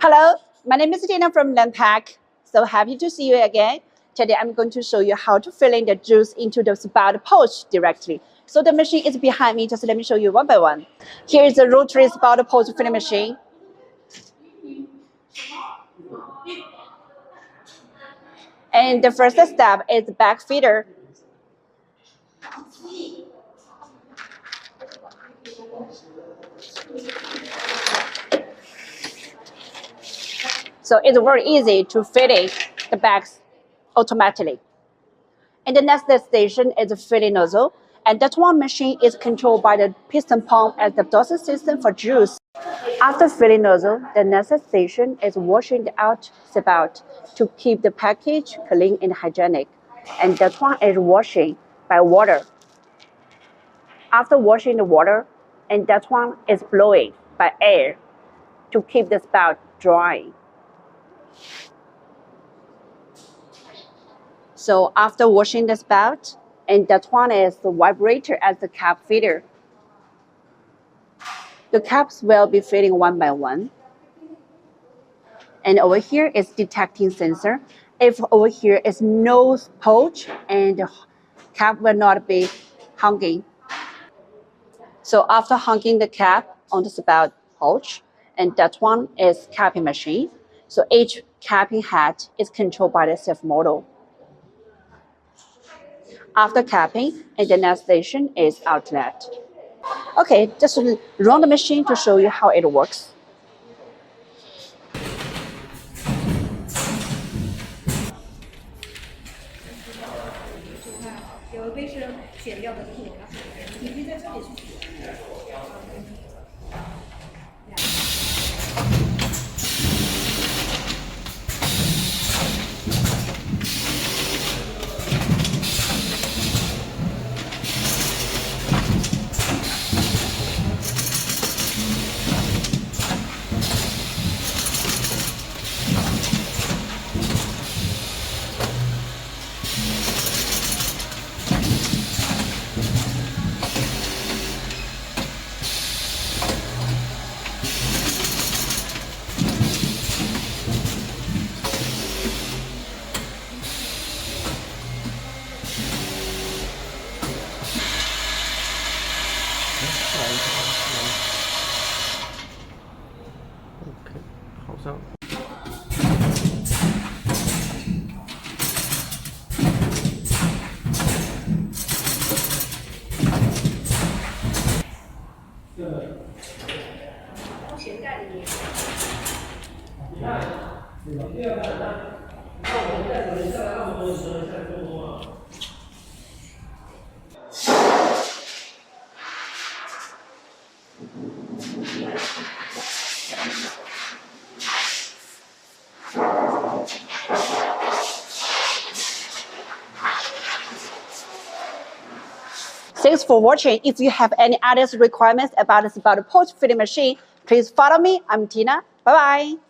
Hello, my name is Tina from Landpack. So happy to see you again. Today I'm going to show you how to fill in the juice into the spout pouch directly. So the machine is behind me. Just let me show you one by one. Here is the rotary spout pouch filling machine. And the first step is the back feeder. So it's very easy to fill in the bags automatically. And the next station is the filling nozzle. And that one machine is controlled by the piston pump as the dosing system for juice. After filling nozzle, the next station is washing the out spout to keep the package clean and hygienic. And that one is washing by water. After washing the water, and that one is blowing by air to keep the spout dry. So after washing the spout, and that one is the vibrator as the cap feeder. The caps will be filling one by one. And over here is detecting sensor. If over here is no pouch and the cap will not be hanging. So after hanging the cap on the spout pouch, and that one is capping machine. So each capping head is controlled by the self model. After capping, and the next station is outlet. Okay, just run the machine to show you how it works. OK，好像。前盖里面。Thanks for watching. If you have any other requirements about the pouch filling machine, please follow me. I'm Tina. Bye-bye.